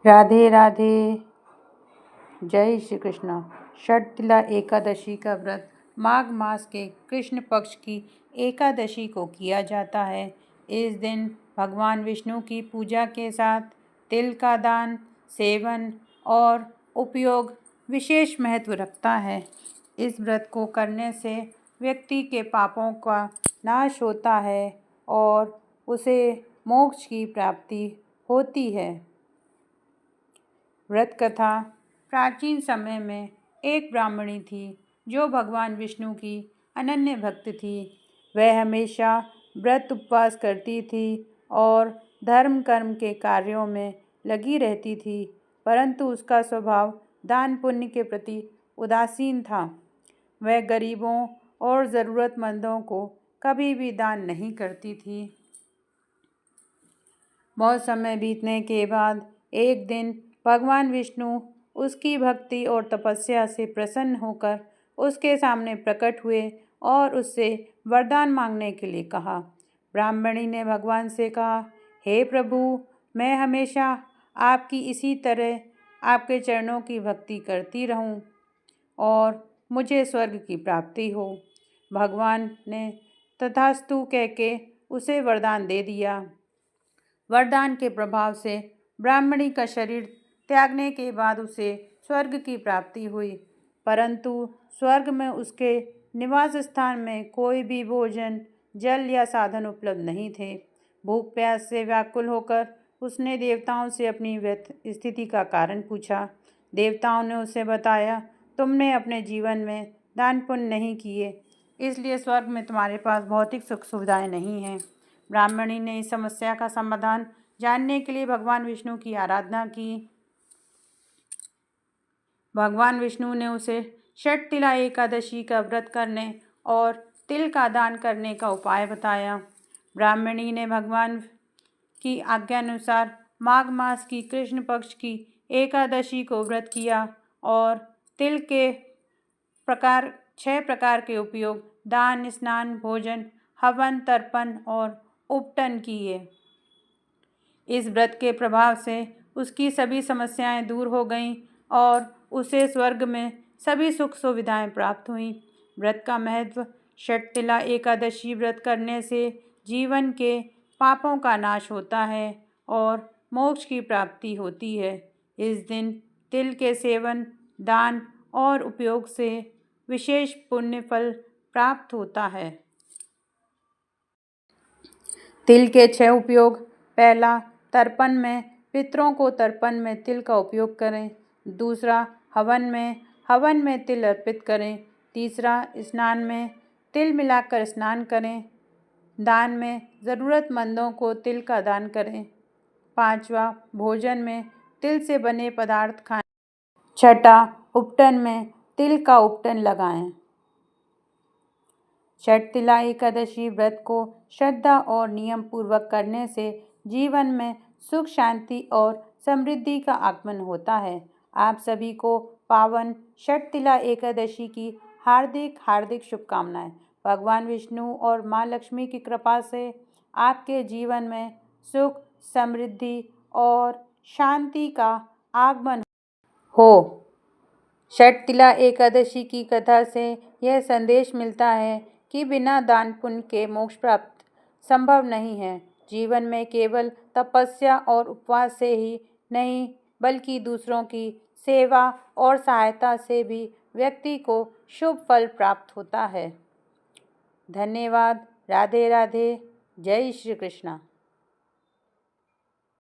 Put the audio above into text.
राधे राधे। जय श्री कृष्ण। षटतिला एकादशी का व्रत माघ मास के कृष्ण पक्ष की एकादशी को किया जाता है। इस दिन भगवान विष्णु की पूजा के साथ तिल का दान, सेवन और उपयोग विशेष महत्व रखता है। इस व्रत को करने से व्यक्ति के पापों का नाश होता है और उसे मोक्ष की प्राप्ति होती है। व्रत कथा। प्राचीन समय में एक ब्राह्मणी थी जो भगवान विष्णु की अनन्य भक्त थी। वह हमेशा व्रत उपवास करती थी और धर्म कर्म के कार्यों में लगी रहती थी, परंतु उसका स्वभाव दान पुण्य के प्रति उदासीन था। वह गरीबों और ज़रूरतमंदों को कभी भी दान नहीं करती थी। बहुत समय बीतने के बाद एक दिन भगवान विष्णु उसकी भक्ति और तपस्या से प्रसन्न होकर उसके सामने प्रकट हुए और उससे वरदान मांगने के लिए कहा। ब्राह्मणी ने भगवान से कहा, हे प्रभु, मैं हमेशा आपकी इसी तरह आपके चरणों की भक्ति करती रहूं और मुझे स्वर्ग की प्राप्ति हो। भगवान ने तथास्तु कह के उसे वरदान दे दिया। वरदान के प्रभाव से ब्राह्मणी का शरीर त्यागने के बाद उसे स्वर्ग की प्राप्ति हुई, परंतु स्वर्ग में उसके निवास स्थान में कोई भी भोजन, जल या साधन उपलब्ध नहीं थे। भूख प्यास से व्याकुल होकर उसने देवताओं से अपनी स्थिति का कारण पूछा। देवताओं ने उसे बताया, तुमने अपने जीवन में दान पुण्य नहीं किए, इसलिए स्वर्ग में तुम्हारे पास भौतिक सुख सुविधाएं नहीं हैं। ब्राह्मणी ने इस समस्या का समाधान जानने के लिए भगवान विष्णु की आराधना की। भगवान विष्णु ने उसे षटतिला एकादशी का व्रत करने और तिल का दान करने का उपाय बताया। ब्राह्मणी ने भगवान की आज्ञानुसार माघ मास की कृष्ण पक्ष की एकादशी को व्रत किया और तिल के 6 प्रकार के उपयोग, दान, स्नान, भोजन, हवन, तर्पण और उपटन किए। इस व्रत के प्रभाव से उसकी सभी समस्याएं दूर हो गईं और उसे स्वर्ग में सभी सुख सुविधाएं प्राप्त हुईं। व्रत का महत्व। षटतिला एकादशी व्रत करने से जीवन के पापों का नाश होता है और मोक्ष की प्राप्ति होती है। इस दिन तिल के सेवन, दान और उपयोग से विशेष पुण्य फल प्राप्त होता है। तिल के 6 उपयोग। पहला, तर्पण में पितरों को तर्पण में तिल का उपयोग करें। दूसरा, हवन में तिल अर्पित करें। तीसरा, स्नान में तिल मिलाकर स्नान करें। दान में ज़रूरतमंदों को तिल का दान करें। पांचवा, भोजन में तिल से बने पदार्थ खाएं। छठा, उपटन में तिल का उपटन लगाएं। षटतिला एकादशी व्रत को श्रद्धा और नियम पूर्वक करने से जीवन में सुख, शांति और समृद्धि का आगमन होता है। आप सभी को पावन षटतिला एकादशी की हार्दिक हार्दिक शुभकामनाएं। भगवान विष्णु और माँ लक्ष्मी की कृपा से आपके जीवन में सुख, समृद्धि और शांति का आगमन हो। षटतिला एकादशी की कथा से यह संदेश मिलता है कि बिना दान पुण्य के मोक्ष प्राप्त संभव नहीं है। जीवन में केवल तपस्या और उपवास से ही नहीं, बल्कि दूसरों की सेवा और सहायता से भी व्यक्ति को शुभ फल प्राप्त होता है। धन्यवाद। राधे राधे। जय श्री कृष्ण।